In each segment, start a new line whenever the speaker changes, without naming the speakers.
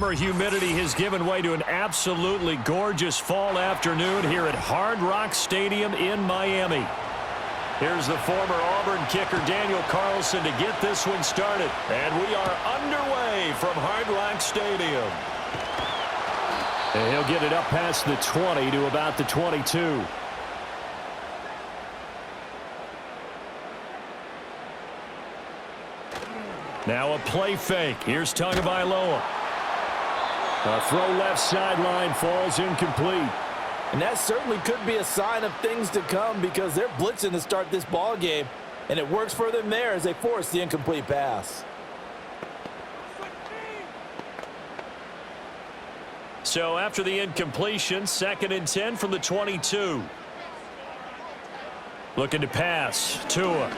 summer humidity has given way to an absolutely gorgeous fall afternoon here at Hard Rock Stadium in Miami. Here's the former Auburn kicker Daniel Carlson to get this one started. And we are underway from Hard Rock Stadium. And he'll get it up past the 20 to about the 22. Now a play fake. Here's Tagovailoa. A throw left sideline falls incomplete.
And that certainly could be a sign of things to come because they're blitzing to start this ball game, and it works for them there as they force the incomplete pass.
So after the incompletion, 2nd and 10 from the 22. Looking to pass. Tua.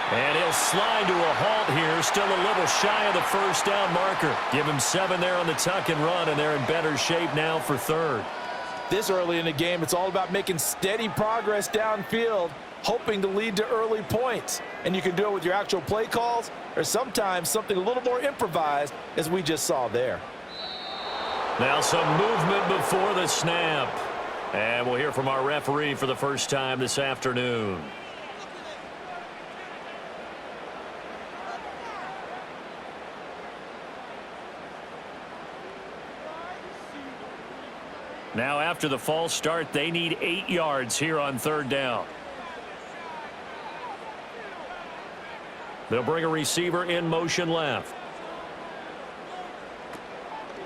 And he'll slide to a halt here. Still a little shy of the first down marker. Give him 7 there on the tuck and run, and they're in better shape now for 3rd.
This early in the game, it's all about making steady progress downfield, hoping to lead to early points. And you can do it with your actual play calls or sometimes something a little more improvised, as we just saw there.
Now some movement before the snap. And we'll hear from our referee for the first time this afternoon. Now after the false start, they need 8 yards here on 3rd down. They'll bring a receiver in motion left.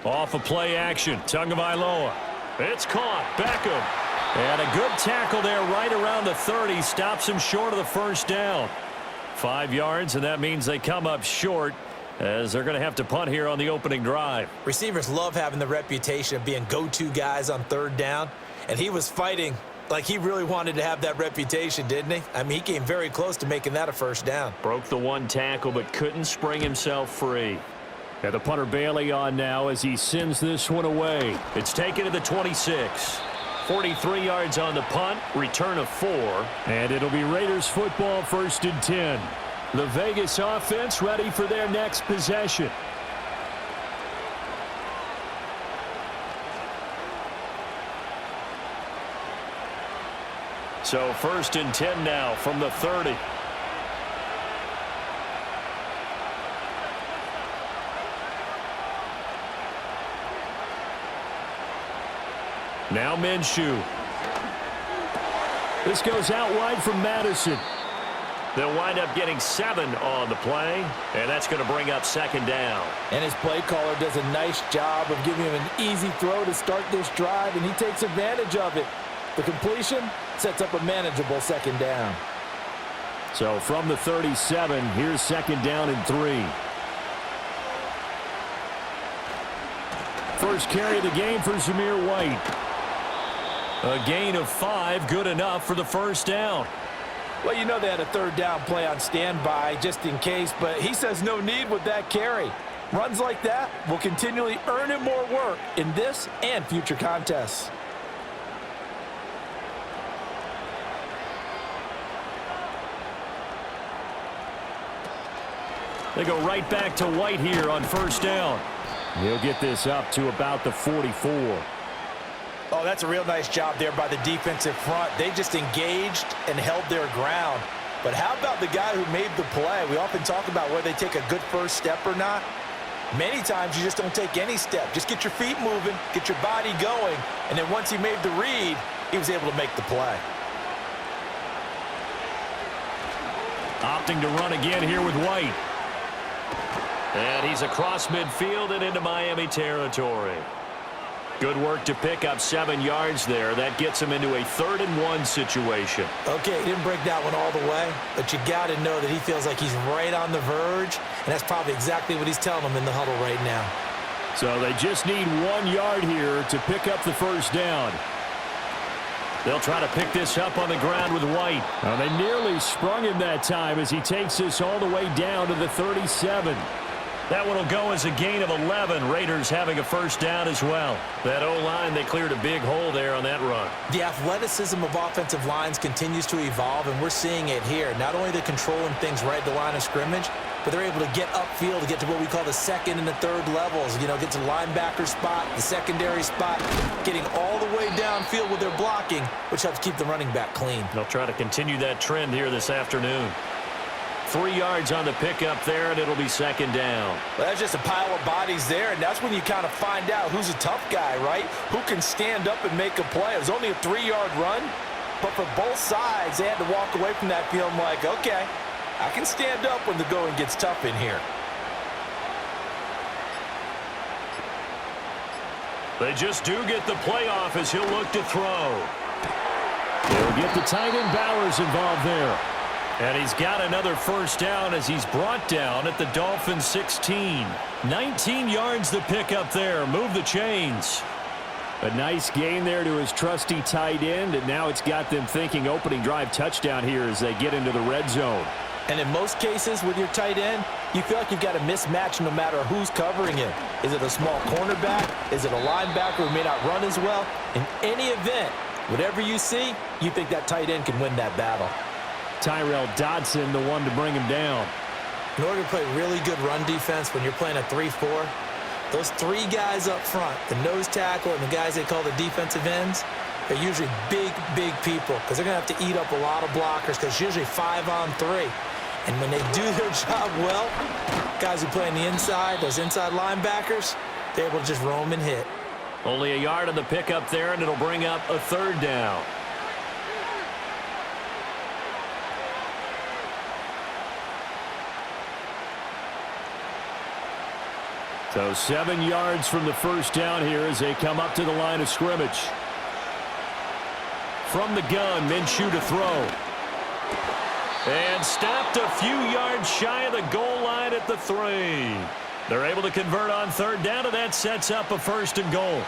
Off of play action. Tagovailoa. It's caught. Beckham. And a good tackle there right around the 30. Stops him short of the first down. 5 yards, and that means they come up short, as they're going to have to punt here on the opening drive.
Receivers love having the reputation of being go-to guys on 3rd down, and he was fighting like he really wanted to have that reputation, didn't he? I mean, he came very close to making that a first down.
Broke the 1 tackle, but couldn't spring himself free. And the punter Bailey on now as he sends this one away. It's taken to the 26. 43 yards on the punt, return of 4. And it'll be Raiders football, 1st and 10. The Vegas offense ready for their next possession. So 1st and 10 now from the 30. Now Minshew. This goes out wide from Madison. They'll wind up getting 7 on the play, and that's going to bring up 2nd down.
And his play caller does a nice job of giving him an easy throw to start this drive, and he takes advantage of it. The completion sets up a manageable 2nd down.
So from the 37, here's 2nd down and 3. First carry of the game for Zamir White. A gain of 5, good enough for the first down.
Well, you know they had a 3rd down play on standby just in case, but he says no need with that carry. Runs like that will continually earn him more work in this and future contests.
They go right back to White here on 1st down. He'll get this up to about the 44.
Oh, that's a real nice job there by the defensive front. They just engaged and held their ground. But how about the guy who made the play? We often talk about whether they take a good first step or not. Many times you just don't take any step. Just get your feet moving, get your body going, and then once he made the read, he was able to make the play.
Opting to run again here with White. And he's across midfield and into Miami territory. Good work to pick up 7 yards there. That gets him into a 3rd and 1 situation.
Okay, he didn't break that one all the way, but you got to know that he feels like he's right on the verge, and that's probably exactly what he's telling them in the huddle right now.
So they just need 1 yard here to pick up the first down. They'll try to pick this up on the ground with White. They nearly sprung him that time as he takes this all the way down to the 37. That one will go as a gain of 11. Raiders having a first down as well. That O-line, they cleared a big hole there on that run.
The athleticism of offensive lines continues to evolve, and we're seeing it here. Not only they're controlling things right at the line of scrimmage, but they're able to get upfield to get to what we call the second and the third levels. You know, get to the linebacker spot, the secondary spot, getting all the way downfield with their blocking, which helps keep the running back clean.
They'll try to continue that trend here this afternoon. 3 yards on the pickup there, and it'll be second down.
Well, that's just a pile of bodies there, and that's when you kind of find out who's a tough guy, right? Who can stand up and make a play. It was only a 3-yard run, but for both sides, they had to walk away from that feeling like, okay, I can stand up when the going gets tough in here.
They just do get the playoff as he'll look to throw. They'll get the tight end Bowers involved there. And he's got another first down as he's brought down at the Dolphins 16. 19 yards the pickup there. Move the chains. A nice gain there to his trusty tight end, and now it's got them thinking opening drive touchdown here as they get into the red zone.
And in most cases with your tight end, you feel like you've got a mismatch no matter who's covering him. Is it a small cornerback? Is it a linebacker who may not run as well? In any event, whatever you see, you think that tight end can win that battle.
Tyrell Dodson, the one to bring him down.
In order to play really good run defense when you're playing a 3-4, those 3 guys up front, the nose tackle and the guys they call the defensive ends, they're usually big, big people because they're going to have to eat up a lot of blockers because it's usually 5-on-3. And when they do their job well, guys who play on the inside, those inside linebackers, they're able to just roam and hit.
Only a yard on the pickup there, and it'll bring up a third down. So 7 yards from the first down here as they come up to the line of scrimmage. From the gun, Minshew to throw. And stopped a few yards shy of the goal line at the 3. They're able to convert on third down, and that sets up a first and goal.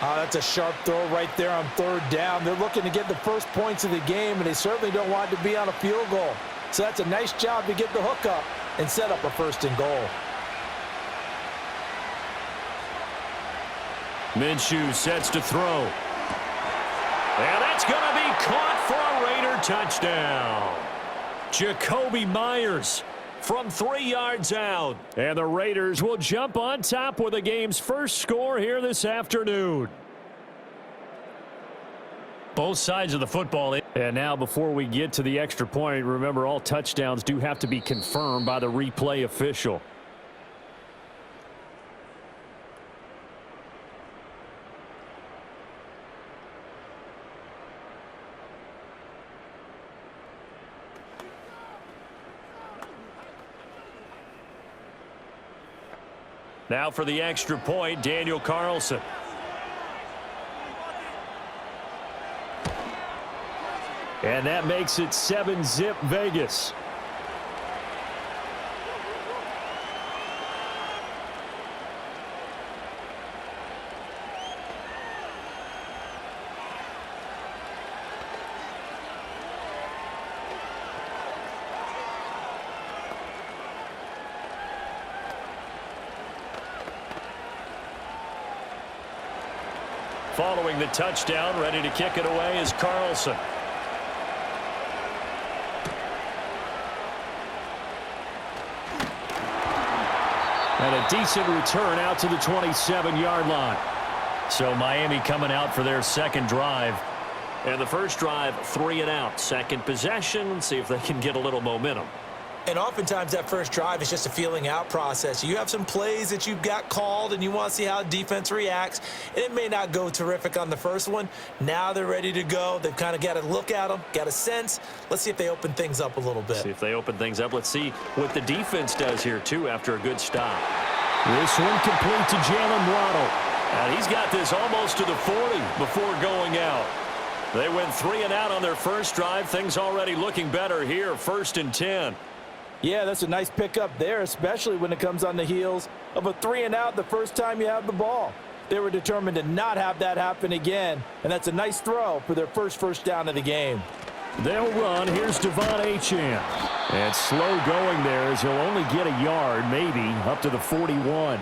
Oh, that's a sharp throw right there on third down. They're looking to get the first points of the game, and they certainly don't want to be on a field goal. So that's a nice job to get the hook up and set up a first and goal.
Minshew sets to throw. And that's going to be caught for a Raider touchdown. Jacoby Myers from 3 yards out. And the Raiders will jump on top with the game's first score here this afternoon. Both sides of the football. And now before we get to the extra point, remember all touchdowns do have to be confirmed by the replay official. Now for the extra point, Daniel Carlson. And that makes it 7-zip Vegas. Following the touchdown, ready to kick it away is Carlson. And a decent return out to the 27-yard line. So Miami coming out for their second drive. And the first drive, 3 and out. Second possession, let's see if they can get a little momentum.
And oftentimes that first drive is just a feeling out process. You have some plays that you've got called and you want to see how defense reacts. And it may not go terrific on the first one. Now they're ready to go. They've kind of got to look at them, got a sense. Let's see if they open things up a little bit.
See if they open things up. Let's see what the defense does here, too, after a good stop. This one complete to Jalen Waddle. And he's got this almost to the 40 before going out. They went 3 and out on their first drive. Things already looking better here. 1st and 10.
Yeah, that's a nice pickup there, especially when it comes on the heels of a 3 and out the first time you have the ball. They were determined to not have that happen again, and that's a nice throw for their first down of the game.
They'll run. Here's Devon Achane. And slow going there as he'll only get a yard, maybe, up to the 41.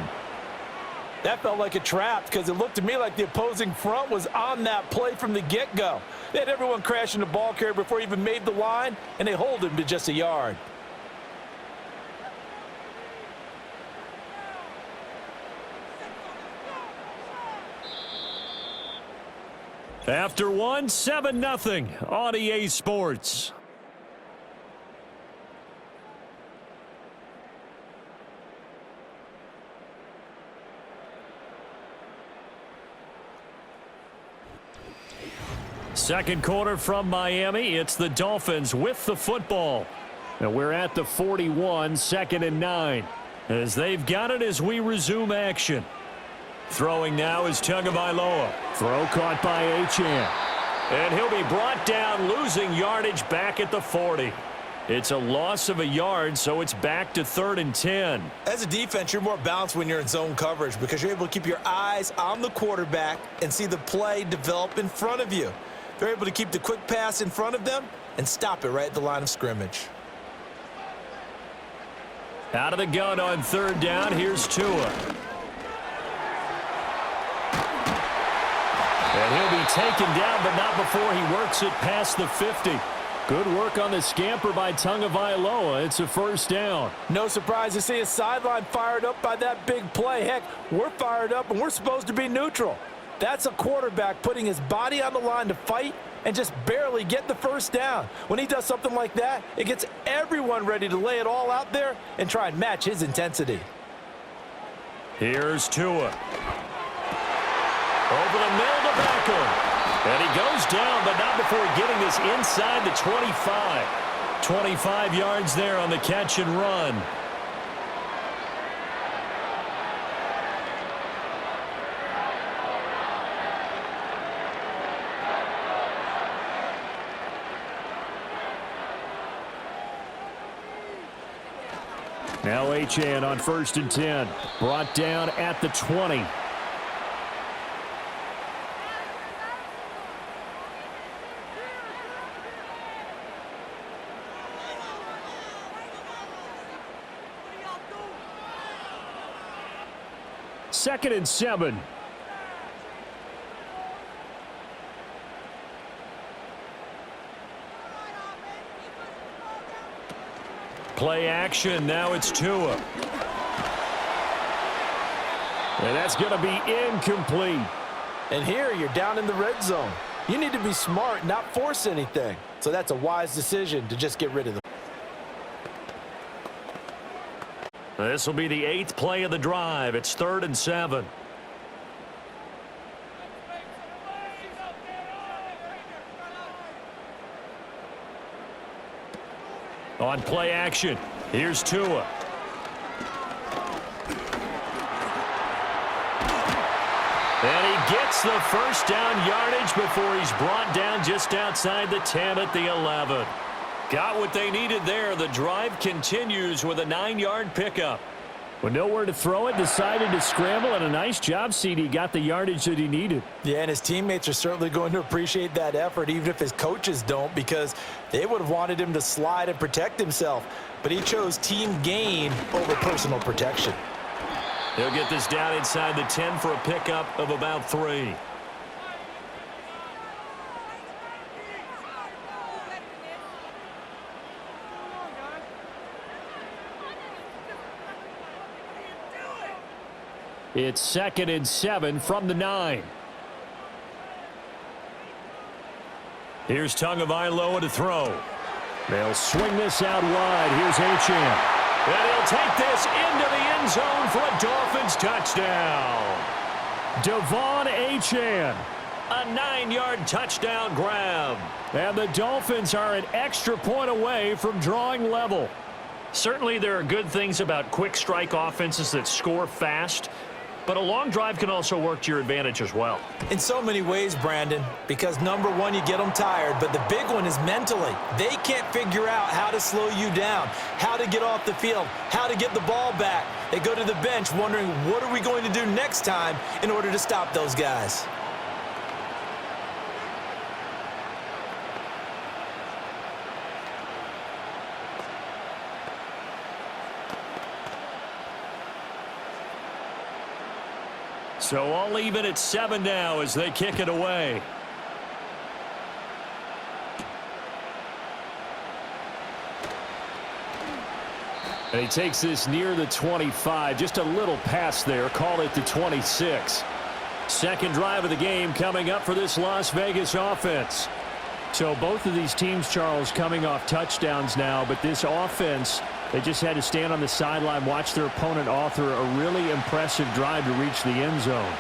That felt like a trap because it looked to me like the opposing front was on that play from the get-go. They had everyone crashing the ball carrier before he even made the line, and they hold him to just a yard.
After one, 7-0 on EA Sports. Second quarter from Miami. It's the Dolphins with the football. And we're at the 41, 2nd and 9. As they've got it as we resume action. Throwing now is Tagovailoa. Throw caught by Achane. And he'll be brought down, losing yardage back at the 40. It's a loss of a yard, so it's back to 3rd and 10.
As a defense, you're more balanced when you're in zone coverage because you're able to keep your eyes on the quarterback and see the play develop in front of you. They're able to keep the quick pass in front of them and stop it right at the line of scrimmage.
Out of the gun on 3rd down, here's Tua. And he'll be taken down, but not before he works it past the 50. Good work on the scamper by Tagovailoa. It's a 1st down.
No surprise to see a sideline fired up by that big play. Heck, we're fired up, and we're supposed to be neutral. That's a quarterback putting his body on the line to fight and just barely get the 1st down. When he does something like that, it gets everyone ready to lay it all out there and try and match his intensity.
Here's Tua. Over the middle to Beckham. And he goes down, but not before getting this inside the 25. 25 yards there on the catch and run. Now Achane on 1st and 10. Brought down at the 20. Second and 7. Play action. Now it's Tua. And that's going to be incomplete.
And here you're down in the red zone. You need to be smart, not force anything. So that's a wise decision to just get rid of them.
This will be the 8th play of the drive. It's 3rd and 7. On play action, here's Tua. And he gets the 1st down yardage before he's brought down just outside the 10 at the 11. Got what they needed there. The drive continues with a 9-yard pickup. With nowhere to throw it, decided to scramble, and a nice job, CD. Got the yardage that he needed.
Yeah, and his teammates are certainly going to appreciate that effort, even if his coaches don't, because they would have wanted him to slide and protect himself. But he chose team gain over personal protection.
He'll get this down inside the 10 for a pickup of about 3. It's 2nd and 7 from the 9. Here's Tagovailoa to throw. They'll swing this out wide. Here's Achane. And he'll take this into the end zone for a Dolphins touchdown. Devon Achane. A 9-yard touchdown grab. And the Dolphins are an extra point away from drawing level. Certainly there are good things about quick strike offenses that score fast, but a long drive can also work to your advantage as well.
In so many ways, Brandon, because number one, you get them tired, but the big one is mentally. They can't figure out how to slow you down, how to get off the field, how to get the ball back. They go to the bench wondering, what are we going to do next time in order to stop those guys?
So all even at 7 now as they kick it away. And he takes this near the 25. Just a little pass there. Call it the 26. Second drive of the game coming up for this Las Vegas offense. So both of these teams, Charles, coming off touchdowns now, but this offense, they just had to stand on the sideline, watch their opponent author a really impressive drive to reach the end zone.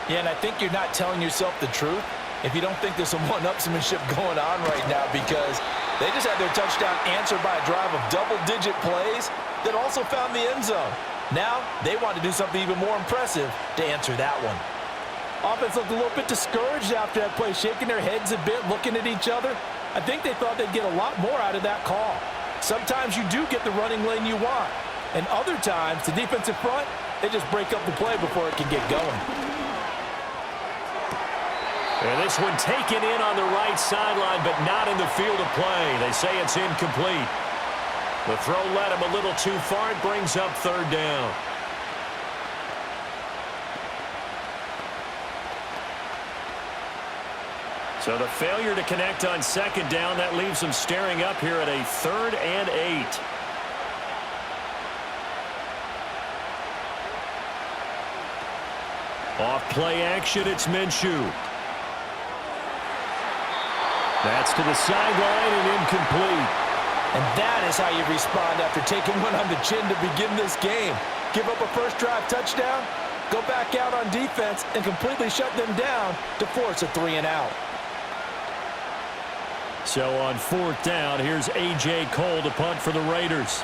Yeah, and I think you're not telling yourself the truth if you don't think there's some one-upsmanship going on right now, because they just had their touchdown answered by a drive of double-digit plays that also found the end zone. Now they want to do something even more impressive to answer that one. Offense looked a little bit discouraged after that play, shaking their heads a bit, looking at each other. I think they thought they'd get a lot more out of that call. Sometimes you do get the running lane you want, and other times the defensive front, they just break up the play before it can get going.
And this one taken in on the right sideline, but not in the field of play. They say it's incomplete. The throw led him a little too far. It brings up third down. So the failure to connect on second down, that leaves them staring up here at a 3rd and 8. Off play action, it's Minshew. That's to the sideline and incomplete.
And that is how you respond after taking one on the chin to begin this game. Give up a first drive touchdown, go back out on defense, and completely shut them down to force a 3-and-out.
So on 4th down, here's A.J. Cole to punt for the Raiders.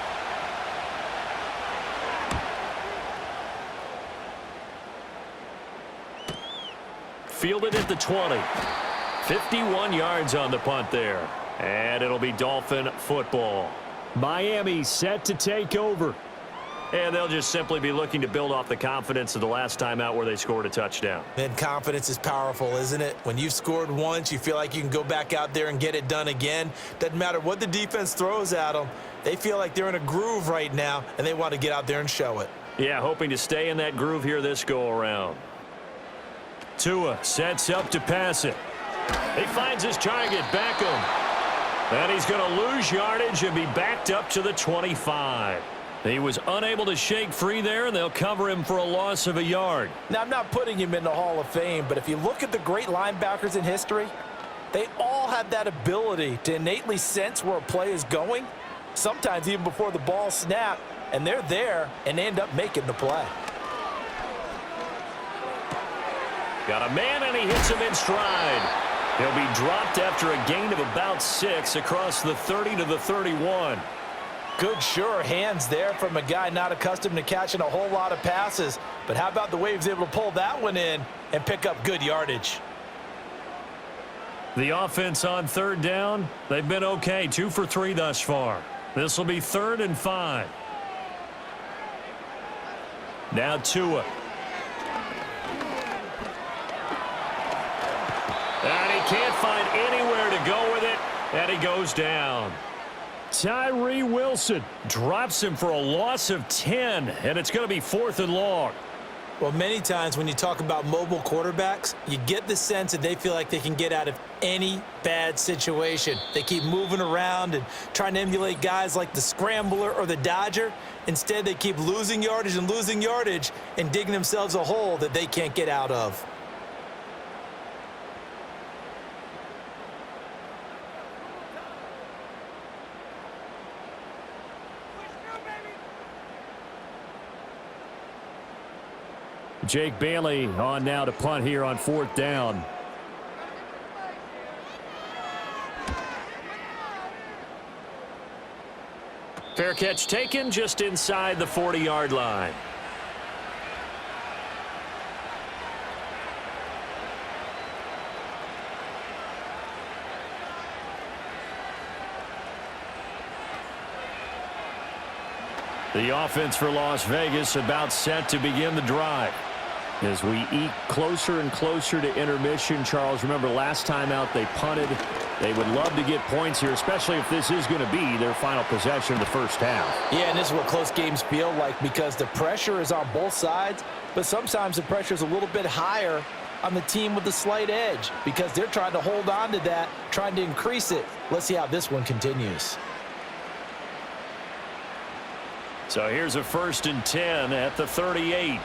Fielded at the 20. 51 yards on the punt there. And it'll be Dolphin football. Miami set to take over. And they'll just simply be looking to build off the confidence of the last time out where they scored a touchdown.
Man, confidence is powerful, isn't it? When you've scored once, you feel like you can go back out there and get it done again. Doesn't matter what the defense throws at them. They feel like they're in a groove right now, and they want to get out there and show it.
Yeah, hoping to stay in that groove here this go-around. Tua sets up to pass it. He finds his target, Beckham. And he's going to lose yardage and be backed up to the 25. He was unable to shake free there, and they'll cover him for a loss of a yard.
Now, I'm not putting him in the Hall of Fame, but if you look at the great linebackers in history, they all have that ability to innately sense where a play is going, sometimes even before the ball snapped, and they're there and they end up making the play.
Got a man, and he hits him in stride. He'll be dropped after a gain of about 6 across the 30 to the 31.
Good, sure hands there from a guy not accustomed to catching a whole lot of passes. But how about the way he was able to pull that one in and pick up good yardage?
The offense on 3rd down, they've been okay. 2 for 3 thus far. This will be 3rd and 5. Now Tua. And he can't find anywhere to go with it, and he goes down. Tyree Wilson drops him for a loss of 10, and it's going to be 4th and long.
Well, many times when you talk about mobile quarterbacks, you get the sense that they feel like they can get out of any bad situation. They keep moving around and trying to emulate guys like the Scrambler or the Dodger. Instead, they keep losing yardage and digging themselves a hole that they can't get out of.
Jake Bailey on now to punt here on 4th down. Fair catch taken just inside the 40-yard line. The offense for Las Vegas about set to begin the drive. As we eke closer and closer to intermission, Charles, remember last time out they punted. They would love to get points here, especially if this is going to be their final possession of the first half.
Yeah, and this is what close games feel like because the pressure is on both sides, but sometimes the pressure is a little bit higher on the team with the slight edge because they're trying to hold on to that, trying to increase it. Let's see how this one continues.
So here's a 1st and 10 at the 38.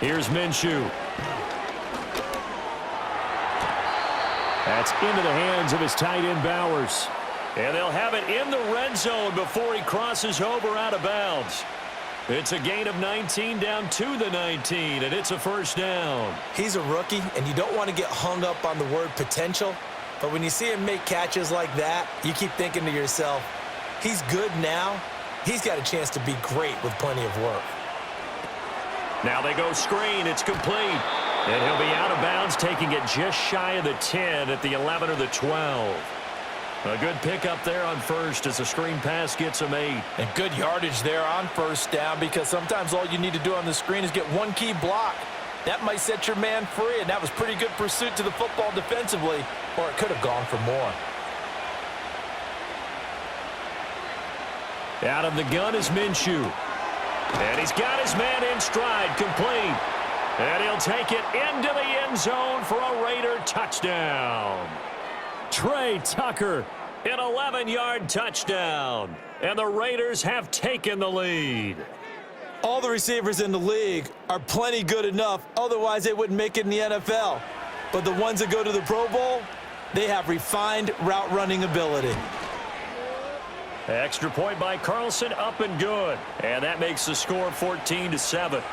Here's Minshew. That's into the hands of his tight end Bowers. And they'll have it in the red zone before he crosses over out of bounds. It's a gain of 19 down to the 19, and it's a first down.
He's a rookie, and you don't want to get hung up on the word potential. But when you see him make catches like that, you keep thinking to yourself, he's good now. He's got a chance to be great with plenty of work.
Now they go screen. It's complete. And he'll be out of bounds, taking it just shy of the 10 at the 11 or the 12. A good pickup there on first as the screen pass gets him 8.
And good yardage there on first down, because sometimes all you need to do on the screen is get one key block. That might set your man free, and that was pretty good pursuit to the football defensively, or it could have gone for more.
Out of the gun is Minshew. And he's got his man in stride, complete. And he'll take it into the end zone for a Raider touchdown. Trey Tucker, an 11-yard touchdown. And the Raiders have taken the lead.
All the receivers in the league are plenty good enough, otherwise they wouldn't make it in the NFL. But the ones that go to the Pro Bowl, they have refined route running ability.
Extra point by Carlson, up and good. And that makes the score 14-7.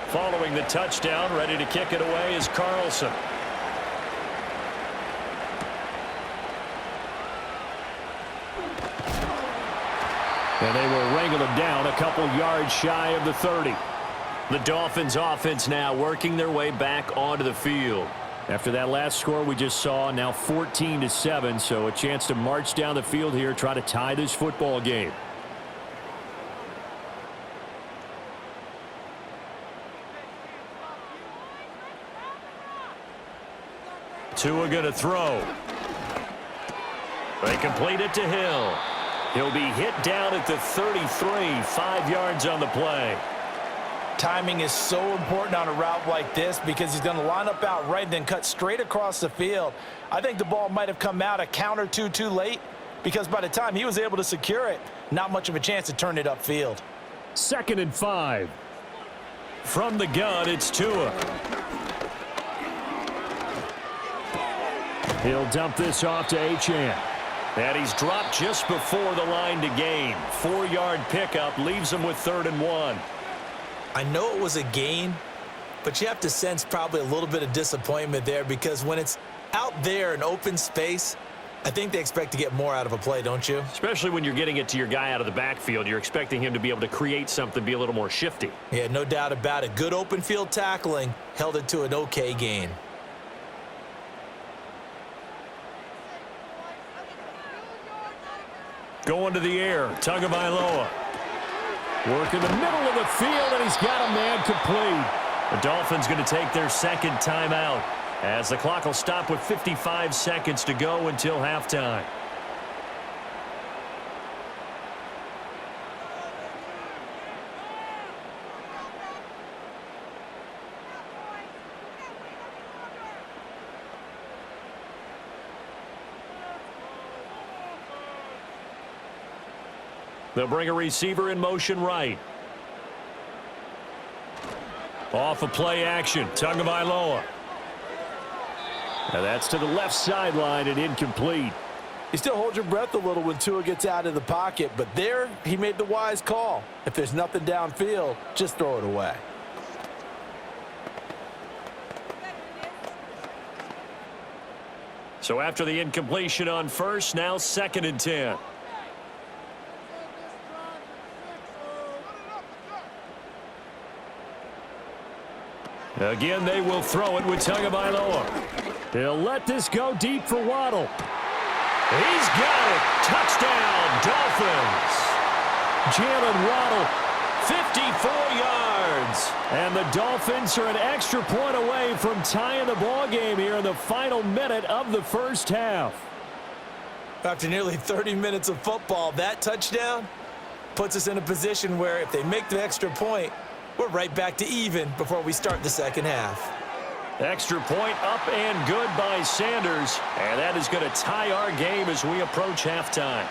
Following the touchdown, ready to kick it away is Carlson. And they will wrangle him down a couple yards shy of the 30. The Dolphins offense now working their way back onto the field. After that last score we just saw, now 14-7, so a chance to march down the field here, try to tie this football game. Tua going to throw. They complete it to Hill. He'll be hit down at the 33, 5 yards on the play.
Timing is so important on a route like this because he's going to line up out right and then cut straight across the field. I think the ball might have come out a count or two too late because by the time he was able to secure it, not much of a chance to turn it upfield.
2nd and 5. From the gun, it's Tua. He'll dump this off to Achane. And he's dropped just before the line to gain. 4-yard pickup leaves him with 3rd and 1.
I know it was a gain, but you have to sense probably a little bit of disappointment there because when it's out there in open space, I think they expect to get more out of a play, don't you?
Especially when you're getting it to your guy out of the backfield. You're expecting him to be able to create something, be a little more shifty.
Yeah, no doubt about it. Good open field tackling held it to an okay gain.
Going to the air, Tagovailoa. Work in the middle of the field, and he's got a man complete. The Dolphins going to take their 2nd timeout as the clock will stop with 55 seconds to go until halftime. They'll bring a receiver in motion right. Off of play action, Tagovailoa. Now that's to the left sideline and incomplete.
You still hold your breath a little when Tua gets out of the pocket, but there he made the wise call. If there's nothing downfield, just throw it away.
So after the incompletion on first, now 2nd and 10. Again, they will throw it with Tagovailoa. He'll let this go deep for Waddle. He's got it. Touchdown, Dolphins. Jalen Waddle, 54 yards. And the Dolphins are an extra point away from tying the ball game here in the final minute of the first half.
After nearly 30 minutes of football, that touchdown, Puts us in a position where if they make the extra point, we're right back to even before we start the second half.
Extra point up and good by Sanders. And that is going to tie our game as we approach halftime.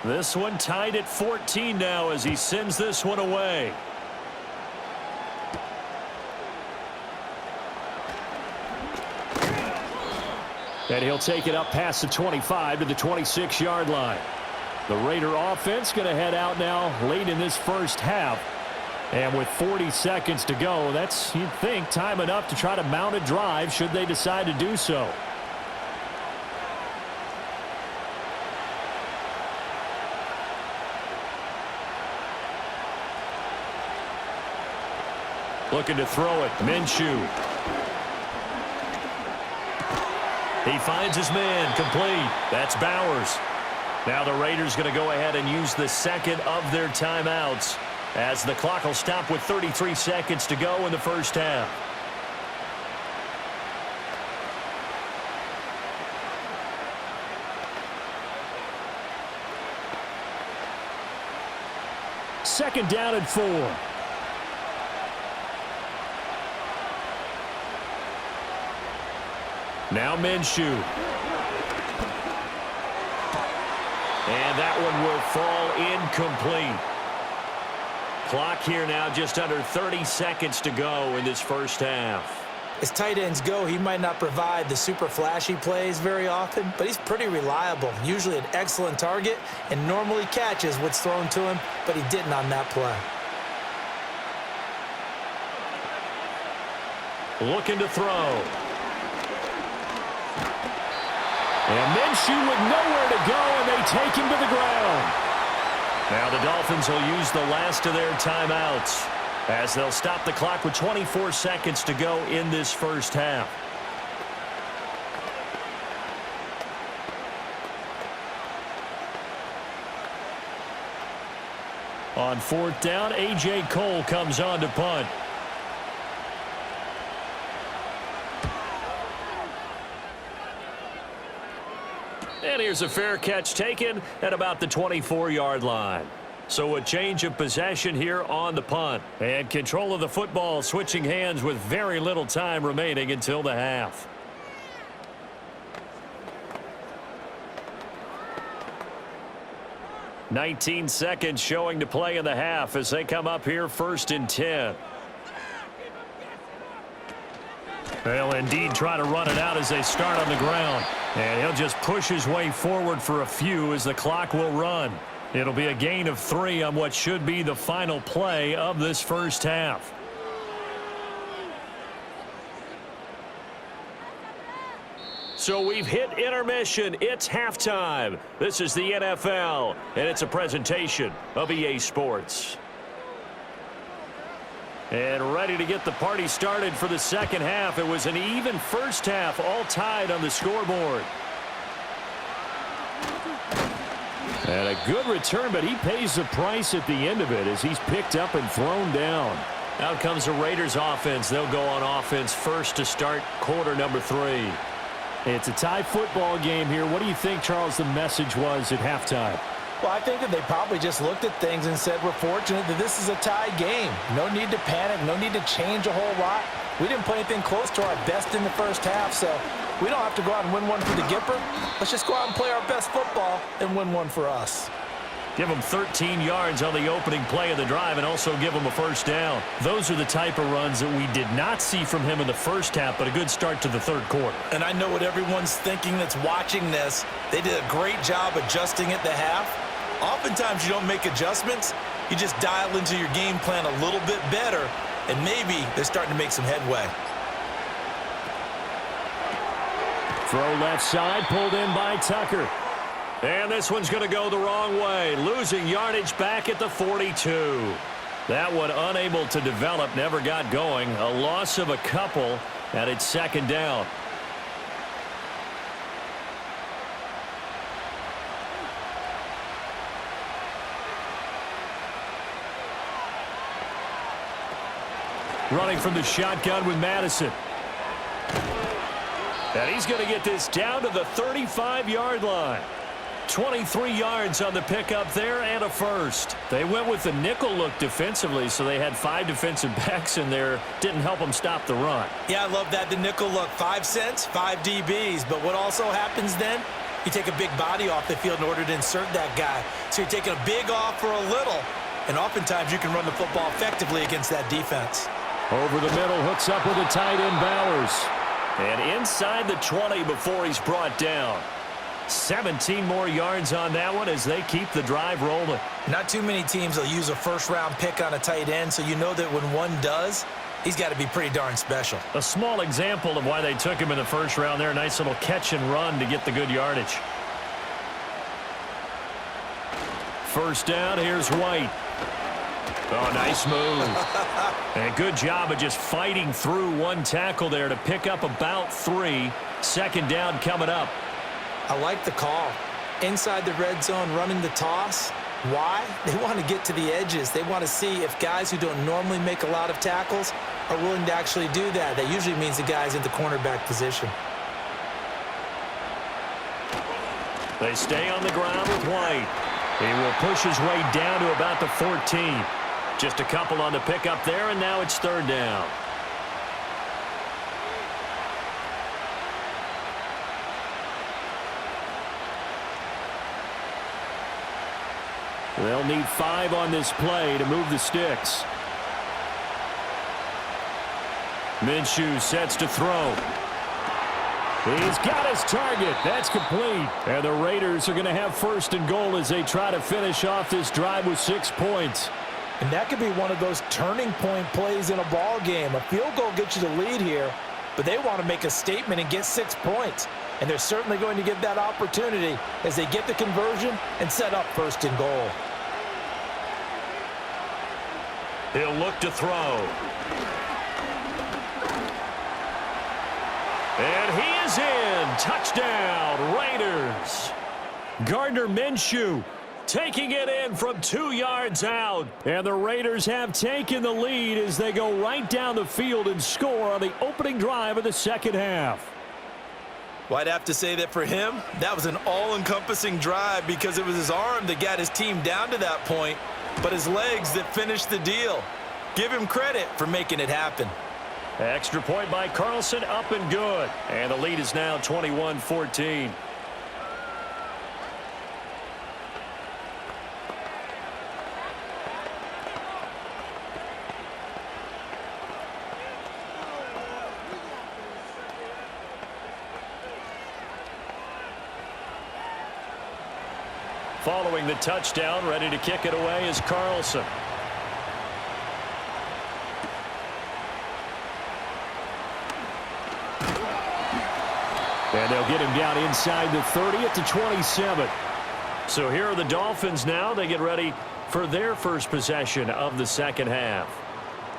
This one tied at 14 now as he sends this one away. And he'll take it up past the 25 to the 26-yard line. The Raider offense going to head out now late in this first half. And with 40 seconds to go, that's, you'd think, time enough to try to mount a drive should they decide to do so. Looking to throw it. Minshew. He finds his man. Complete. That's Bowers. Now the Raiders going to go ahead and use the second of their timeouts as the clock will stop with 33 seconds to go in the first half. Second down and 4. Now Minshew. And that one will fall incomplete. Clock here now just under 30 seconds to go in this first half.
As tight ends go, he might not provide the super flashy plays very often, but he's pretty reliable, usually an excellent target, and normally catches what's thrown to him, but he didn't on that play.
Looking to throw. And Minshew with nowhere to go, and they take him to the ground. Now the Dolphins will use the last of their timeouts as they'll stop the clock with 24 seconds to go in this first half. On fourth down, A.J. Cole comes on to punt. And here's a fair catch taken at about the 24-yard line. So a change of possession here on the punt. And control of the football switching hands with very little time remaining until the half. "19 seconds showing to play in the half as they come up here first and 10. They'll indeed try to run it out as they start on the ground. And he'll just push his way forward for a few as the clock will run. It'll be a gain of 3 on what should be the final play of this first half. So we've hit intermission. It's halftime. This is the NFL, and it's a presentation of EA Sports. And ready to get the party started for the second half. It was an even first half, all tied on the scoreboard. And a good return, but he pays the price at the end of it as he's picked up and thrown down. Out comes the Raiders offense. They'll go on offense first to start quarter number 3. It's a tie football game here. What do you think, Charles, the message was at halftime?
Well, I think that they probably just looked at things and said, we're fortunate that this is a tie game. No need to panic, no need to change a whole lot. We didn't play anything close to our best in the first half, so we don't have to go out and win one for the Gipper. Let's just go out and play our best football and win one for us.
Give him 13 yards on the opening play of the drive and also give him a first down. Those are the type of runs that we did not see from him in the first half, but a good start to the third quarter.
And I know what everyone's thinking that's watching this. They did a great job adjusting at the half. Oftentimes you don't make adjustments. You just dial into your game plan a little bit better, and maybe they're starting to make some headway.
Throw left side, pulled in by Tucker. And this one's going to go the wrong way, losing yardage back at the 42. That one unable to develop, never got going. A loss of a couple, and it's second down. running from the shotgun with Madison. And he's going to get this down to the 35-yard line. 23 yards on the pickup there and a first. They went with the nickel look defensively, so they had 5 defensive backs in there. Didn't help them stop the run.
Yeah, I love that, the nickel look. 5 cents, 5 DBs. But what also happens then, you take a big body off the field in order to insert that guy. So you're taking a big off for a little. And oftentimes you can run the football effectively against that defense.
Over the middle, hooks up with a tight end, Bowers. And inside the 20 before he's brought down. 17 more yards on that one as they keep the drive rolling.
Not too many teams will use a first-round pick on a tight end, so you know that when one does, he's got to be pretty darn special.
A small example of why they took him in the first round there. Nice little catch and run to get the good yardage. First down, here's White. Oh, nice move. And good job of just fighting through one tackle there to pick up about 3. Second down coming up.
I like the call. Inside the red zone, running the toss. Why? They want to get to the edges. They want to see if guys who don't normally make a lot of tackles are willing to actually do that. That usually means the guy's in the cornerback position.
They stay on the ground with White. He will push his way down to about the 14. Just a couple on the pickup there, and now it's third down. They'll need 5 on this play to move the sticks. Minshew sets to throw. He's got his target. That's complete. And the Raiders are going to have first and goal as they try to finish off this drive with 6 points.
And that could be one of those turning point plays in a ball game. A field goal gets you the lead here, but they want to make a statement and get 6 points. And they're certainly going to get that opportunity as they get the conversion and set up first and goal.
He'll look to throw. And he is in. Touchdown, Raiders. Gardner Minshew taking it in from 2 yards out. And the Raiders have taken the lead as they go right down the field and score on the opening drive of the second half.
Well, I'd have to say that for him, that was an all-encompassing drive because it was his arm that got his team down to that point, but his legs that finished the deal. Give him credit for making it happen.
Extra point by Carlson, up and good. And the lead is now 21-14. Following the touchdown, ready to kick it away is Carlson. And they'll get him down inside the 30 at the 27. So here are the Dolphins now. They get ready for their first possession of the second half.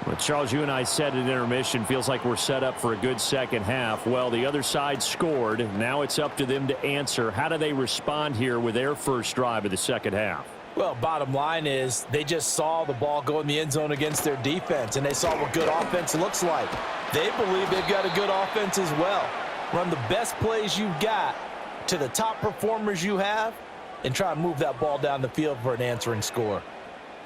Well, Charles, you and I said at intermission, feels like we're set up for a good second half. Well, the other side scored. Now it's up to them to answer. How do they respond here with their first drive of the second half?
Well, bottom line is they just saw the ball go in the end zone against their defense, and they saw what good offense looks like. They believe they've got a good offense as well. Run the best plays you've got to the top performers you have and try and move that ball down the field for an answering score.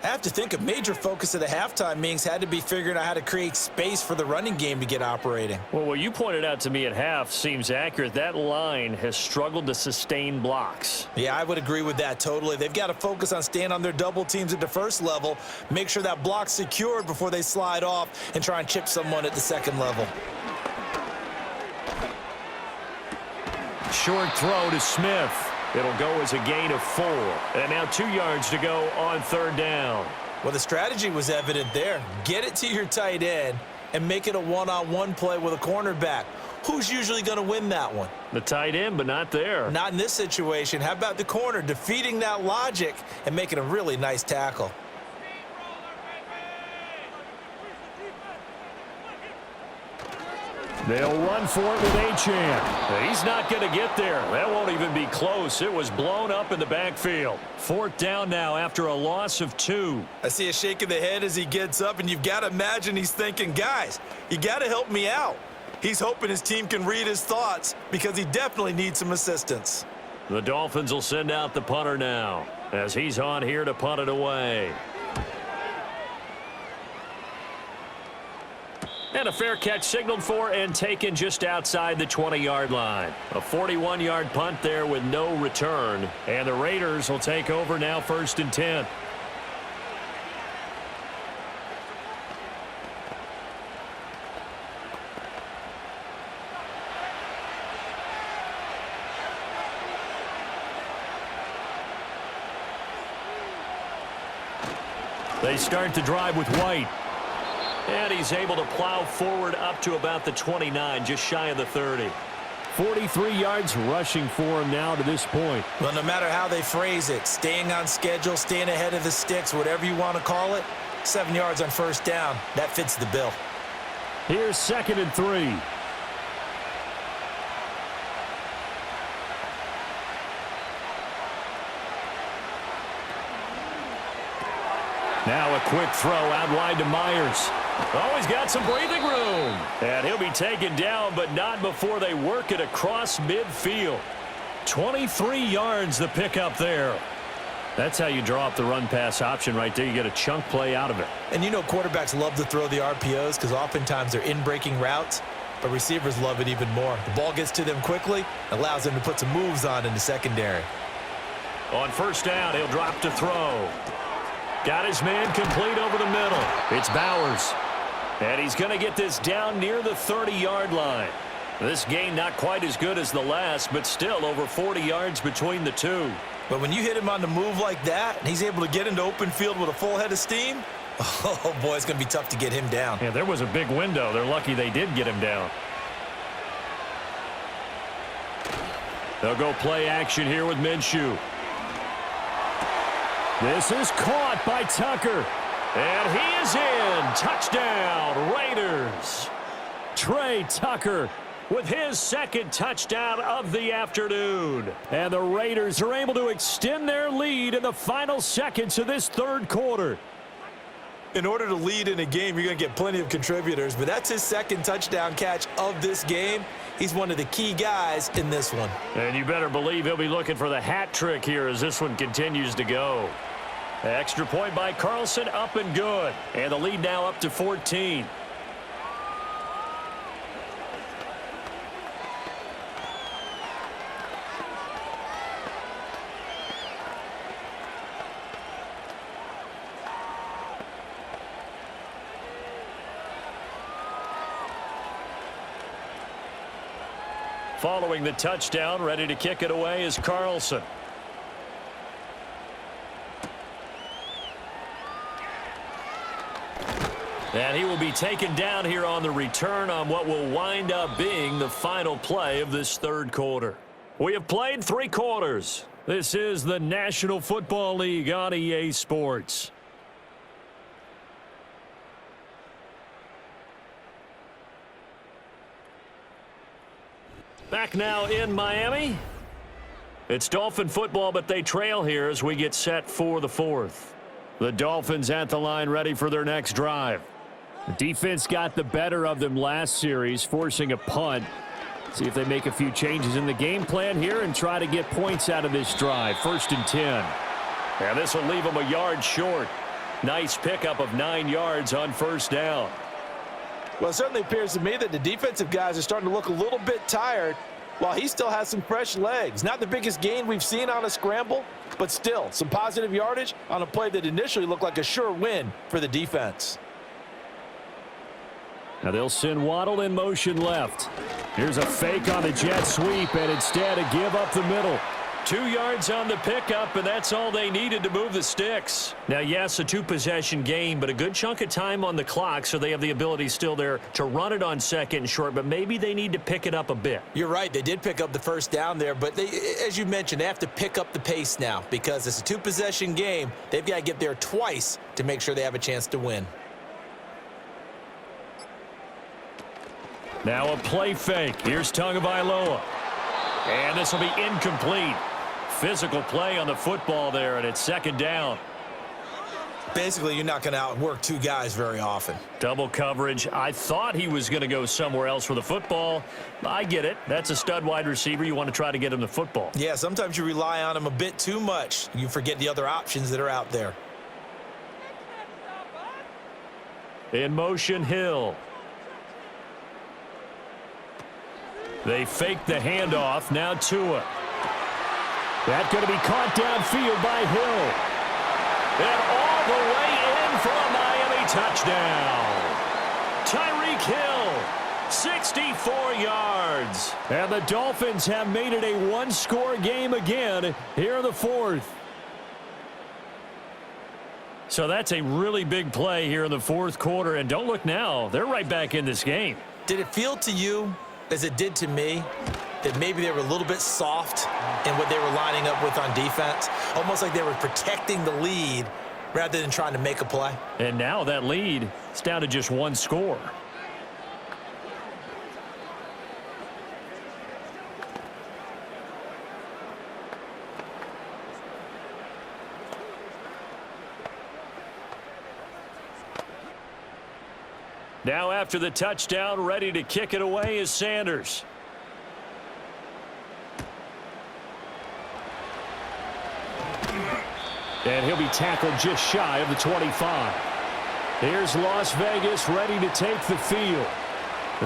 I have to think a major focus of the halftime meetings had to be figuring out how to create space for the running game to get operating.
Well, what you pointed out to me at half seems accurate. That line has struggled to sustain blocks.
Yeah, I would agree with that totally. They've got to focus on staying on their double teams at the first level, make sure that block's secured before they slide off and try and chip someone at the second level.
Short throw to Smith. It'll go as a gain of 4. And now 2 yards to go on third down.
Well, the strategy was evident there. Get it to your tight end and make it a one-on-one play with a cornerback. Who's usually going to win that one?
The tight end, but not there.
Not in this situation. How about the corner defeating that logic and making a really nice tackle?
They'll run for it with Achane. He's not going to get there. That won't even be close. It was blown up in the backfield. 4th down now after a loss of 2.
I see a shake of the head as he gets up, and you've got to imagine he's thinking, guys, you got to help me out. He's hoping his team can read his thoughts because he definitely needs some assistance.
The Dolphins will send out the punter now as he's on here to punt it away. And a fair catch signaled for and taken just outside the 20-yard line. A 41-yard punt there with no return. And the Raiders will take over now 1st and 10. They start the drive with White. And he's able to plow forward up to about the 29, just shy of the 30. 43 yards rushing for him now to this point.
Well, no matter how they phrase it, staying on schedule, staying ahead of the sticks, whatever you want to call it, 7 yards on 1st down, that fits the bill.
Here's 2nd and 3. Now a quick throw out wide to Myers. Oh, he's got some breathing room. And he'll be taken down, but not before they work it across midfield. 23 yards the pickup there. That's how you draw up the run-pass option right there. You get a chunk play out of it.
And you know quarterbacks love to throw the RPOs because oftentimes they're in-breaking routes, but receivers love it even more. The ball gets to them quickly, allows them to put some moves on in the secondary.
On 1st down, he'll drop to throw. Got his man complete over the middle. It's Bowers. And he's going to get this down near the 30-yard line. This gain not quite as good as the last, but still over 40 yards between the two.
But when you hit him on the move like that, and he's able to get into open field with a full head of steam, oh, boy, it's going to be tough to get him down.
Yeah, there was a big window. They're lucky they did get him down. They'll go play action here with Minshew. This is caught by Tucker. And he is in. Touchdown, Raiders. Trey Tucker with his 2nd touchdown of the afternoon. And the Raiders are able to extend their lead in the final seconds of this 3rd quarter.
In order to lead in a game, you're going to get plenty of contributors, but that's his 2nd touchdown catch of this game. He's one of the key guys in this one.
And you better believe he'll be looking for the hat trick here as this one continues to go. Extra point by Carlson, up and good. And the lead now up to 14. Following the touchdown, ready to kick it away is Carlson. And he will be taken down here on the return on what will wind up being the final play of this 3rd quarter. We have played 3 quarters. This is the National Football League on EA Sports. Back now in Miami. It's Dolphin football, but they trail here as we get set for the 4th. The Dolphins at the line ready for their next drive. The defense got the better of them last series, forcing a punt. See if they make a few changes in the game plan here and try to get points out of this drive. 1st and 10. And this will leave them a yard short. Nice pickup of 9 yards on 1st down.
Well, it certainly appears to me that the defensive guys are starting to look a little bit tired while he still has some fresh legs. Not the biggest gain we've seen on a scramble, but still some positive yardage on a play that initially looked like a sure win for the defense.
Now they'll send Waddle in motion left. Here's a fake on the jet sweep, and instead a give up the middle. 2 yards on the pickup, and that's all they needed to move the sticks. Now, yes, a 2-possession game, but a good chunk of time on the clock, so they have the ability still there to run it on 2nd and short, but maybe they need to pick it up a bit.
You're right. They did pick up the 1st down there, but they, as you mentioned, they have to pick up the pace now because it's a 2-possession game. They've got to get there twice to make sure they have a chance to win.
Now a play fake. Here's Tagovailoa. And this will be incomplete. Physical play on the football there, and it's second down.
Basically, you're not going to outwork two guys very often.
Double coverage. I thought he was going to go somewhere else for the football. I get it. That's a stud wide receiver. You want to try to get him the football.
Yeah, sometimes you rely on him a bit too much. You forget the other options that are out there.
In motion, Hill. They fake the handoff. Now Tua. That's going to be caught downfield by Hill. And all the way in for a Miami touchdown. Tyreek Hill, 64 yards. And the Dolphins have made it a one-score game again here in the fourth. So that's a really big play here in the fourth quarter. And don't look now. They're right back in this game.
Did it feel to you, as it did to me, that maybe they were a little bit soft in what they were lining up with on defense? Almost like they were protecting the lead rather than trying to make a play.
And now that lead is down to just one score. Now after the touchdown, ready to kick it away is Sanders. And he'll be tackled just shy of the 25. Here's Las Vegas ready to take the field.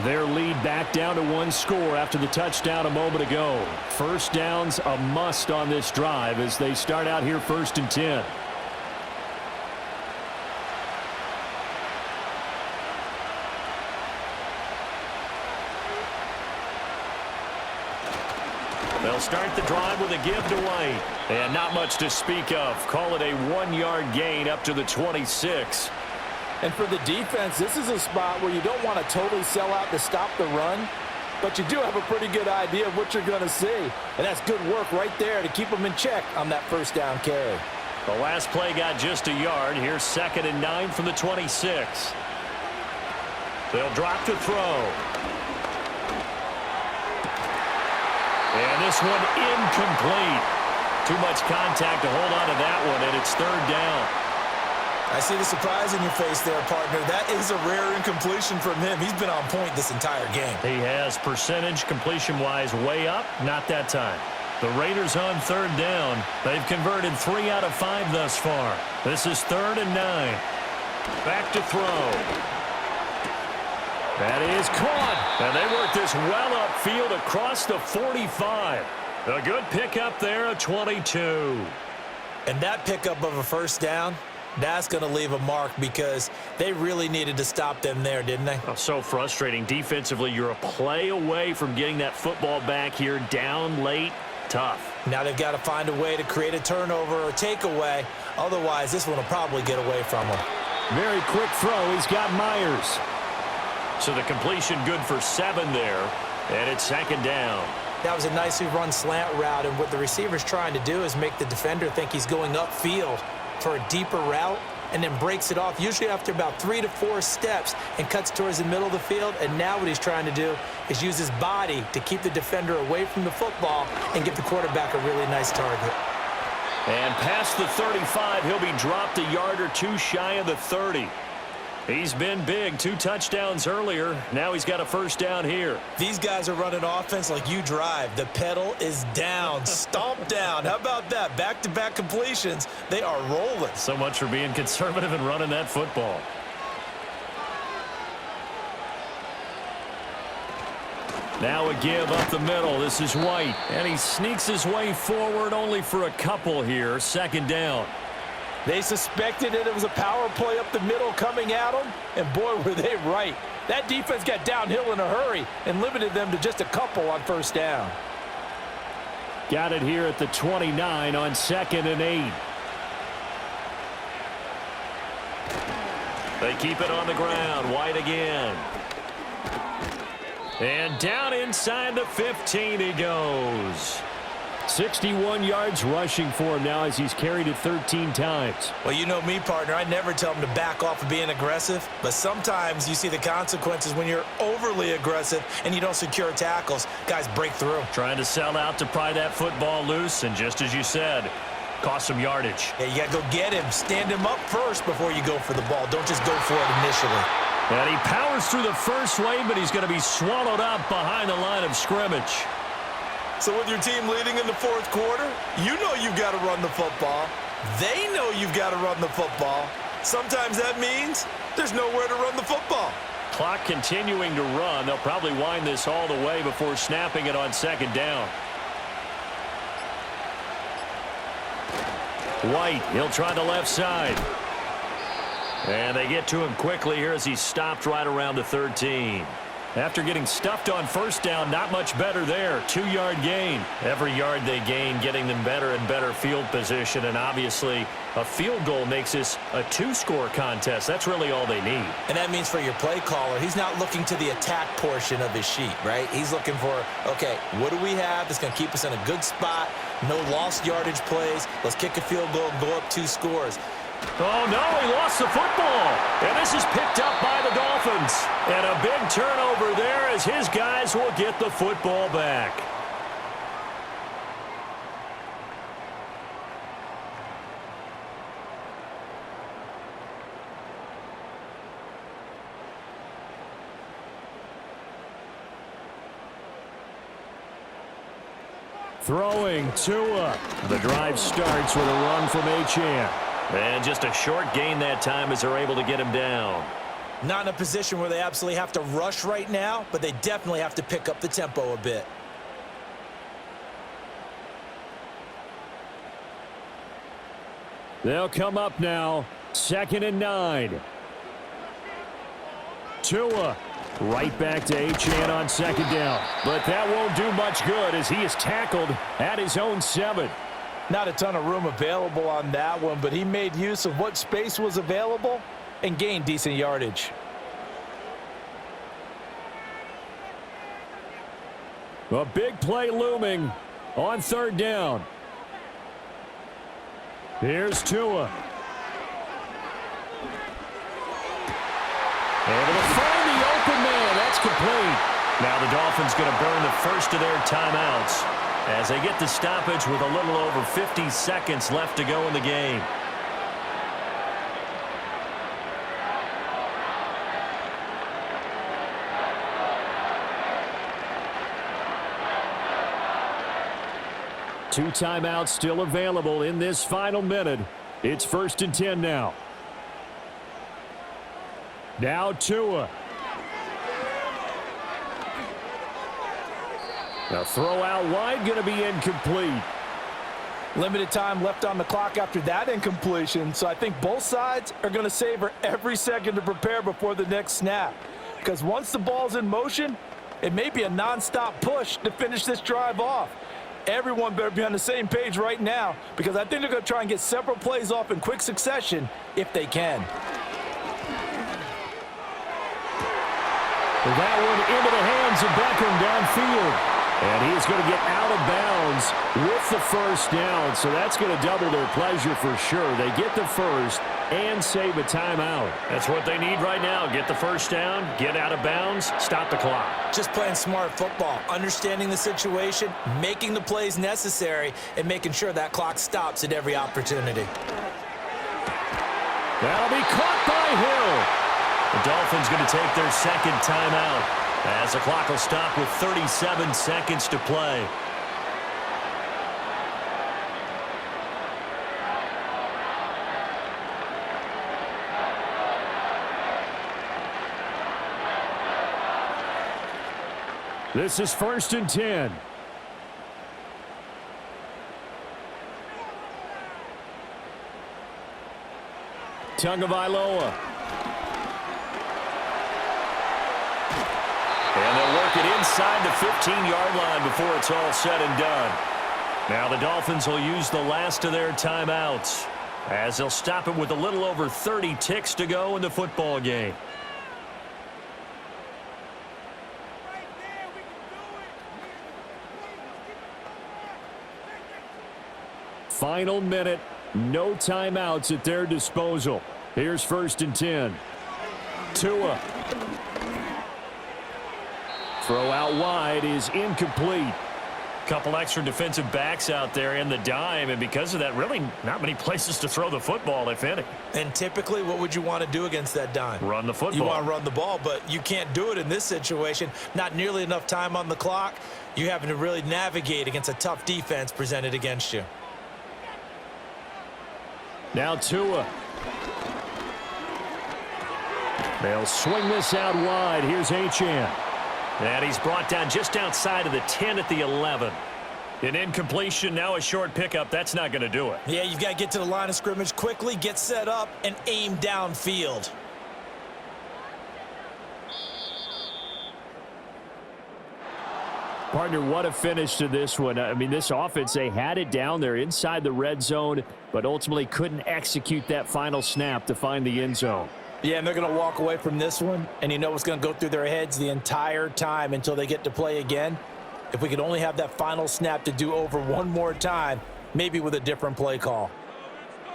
Their lead back down to one score after the touchdown a moment ago. First down's a must on this drive as they start out here 1st and 10. They'll start the drive with a give to White. And not much to speak of. Call it a 1-yard gain up to the 26.
And for the defense, this is a spot where you don't want to totally sell out to stop the run, but you do have a pretty good idea of what you're going to see. And that's good work right there to keep them in check on that first down carry.
The last play got just a yard. Here's 2nd and 9 from the 26. They'll drop to throw. And this one incomplete. Too much contact to hold on to that one, and it's 3rd down.
I see the surprise in your face there, partner. That is a rare incompletion from him. He's been on point this entire game.
He has percentage completion-wise way up. Not that time. The Raiders on 3rd down. They've converted 3 out of 5 thus far. This is 3rd and 9. Back to throw. That is caught. And they work this well upfield across the 45. A good pickup there of 22.
And that pickup of a first down, that's going to leave a mark because they really needed to stop them there, didn't they?
Oh, so frustrating. Defensively, you're a play away from getting that football back here down late. Tough.
Now they've got to find a way to create a turnover or takeaway. Otherwise, this one will probably get away from them.
Very quick throw. He's got Myers. So the completion good for 7 there. And it's 2nd down.
That was a nicely run slant route, and what the receiver's trying to do is make the defender think he's going upfield for a deeper route and then breaks it off, usually after about 3 to 4 steps, and cuts towards the middle of the field. And now what he's trying to do is use his body to keep the defender away from the football and give the quarterback a really nice target.
And past the 35, he'll be dropped a yard or 2 shy of the 30. He's been big. 2 touchdowns earlier. Now he's got a first down here.
These guys are running offense like you drive. The pedal is down. Stomp down. How about that? Back-to-back completions. They are rolling.
So much for being conservative and running that football. Now a give up the middle. This is White. And he sneaks his way forward only for a couple here. 2nd down.
They suspected it was a power play up the middle coming at them, and boy, were they right. That defense got downhill in a hurry and limited them to just a couple on first down.
Got it here at the 29 on 2nd and 8. They keep it on the ground. White again. And down inside the 15 he goes. 61 yards rushing for him now as he's carried it 13 times.
Well, you know me, partner. I never tell him to back off of being aggressive, but sometimes you see the consequences when you're overly aggressive and you don't secure tackles. Guys break through.
Trying to sell out to pry that football loose, and just as you said, cost some yardage.
Yeah, you got to go get him. Stand him up first before you go for the ball. Don't just go for it initially.
And he powers through the first wave, but he's going to be swallowed up behind the line of scrimmage.
So with your team leading in the fourth quarter, you know you've got to run the football. They know you've got to run the football. Sometimes that means there's nowhere to run the football.
Clock continuing to run. They'll probably wind this all the way before snapping it on second down. White, he'll try the left side. And they get to him quickly here as he's stopped right around the 13. After getting stuffed on first down, not much better there. 2-yard gain. Every yard they gain, getting them better and better field position. And obviously, a field goal makes this a 2-score contest. That's really all they need.
And that means for your play caller, he's not looking to the attack portion of his sheet, right? He's looking for, okay, what do we have that's going to keep us in a good spot? No lost yardage plays. Let's kick a field goal and go up 2 scores.
Oh, no, he lost the football. And this is picked up by the Dolphins. And a big turnover there as his guys will get the football back. Throwing Tua. The drive starts with a run from Achane. And just a short gain that time as they're able to get him down.
Not in a position where they absolutely have to rush right now, but they definitely have to pick up the tempo a bit.
They'll come up now. 2nd and 9. Tua right back to Achane on second down. But that won't do much good as he is tackled at his own 7.
Not a ton of room available on that one, but he made use of what space was available and gained decent yardage.
A big play looming on 3rd down. Here's Tua. Able to find the open man. That's complete. Now the Dolphins going to burn the first of their timeouts as they get the stoppage with a little over 50 seconds left to go in the game. Two timeouts still available in this final minute. It's 1st and 10 now. Now Tua. The throw out wide going to be incomplete.
Limited time left on the clock after that incompletion, so I think both sides are going to savor every second to prepare before the next snap. Because once the ball's in motion, it may be a nonstop push to finish this drive off. Everyone better be on the same page right now because I think they're going to try and get several plays off in quick succession if they can.
That one into the hands of Beckham downfield. And he's going to get out of bounds with the first down. So that's going to double their pleasure for sure. They get the first and save a timeout. That's what they need right now. Get the first down, get out of bounds, stop the clock.
Just playing smart football, understanding the situation, making the plays necessary, and making sure that clock stops at every opportunity.
That'll be caught by Hill. The Dolphins going to take their 2nd timeout as the clock will stop with 37 seconds to play. This is 1st and 10. Tagovailoa. And they'll work it inside the 15-yard line before it's all said and done. Now the Dolphins will use the last of their timeouts as they'll stop it with a little over 30 ticks to go in the football game. final minute. No timeouts at their disposal. Here's 1st and 10. Tua. Throw out wide is incomplete. Couple extra defensive backs out there in the dime, and because of that, really not many places to throw the football, if any.
And typically, what would you want to do against that dime?
Run the football.
You want to run the ball, but you can't do it in this situation. Not nearly enough time on the clock. You're having to really navigate against a tough defense presented against you.
Now Tua. They'll swing this out wide. Here's Achane. And he's brought down just outside of the 10 at the 11. An incompletion, now a short pickup. That's not going to do it.
Yeah, you've got to get to the line of scrimmage quickly, get set up, and aim downfield.
Partner, what a finish to this one. I mean, this offense, they had it down there inside the red zone, but ultimately couldn't execute that final snap to find the end zone.
Yeah, and they're going to walk away from this one, and you know what's going to go through their heads the entire time until they get to play again. If we could only have that final snap to do over one more time, maybe with a different play call.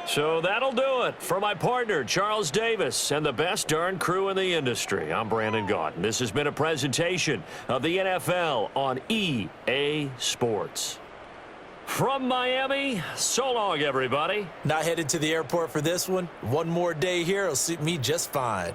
So that'll do it for my partner, Charles Davis, and the best darn crew in the industry. I'm Brandon Gaudin. This has been a presentation of the NFL on EA Sports. From Miami, so long, everybody.
Not headed to the airport for this one. One more day here will suit me just fine.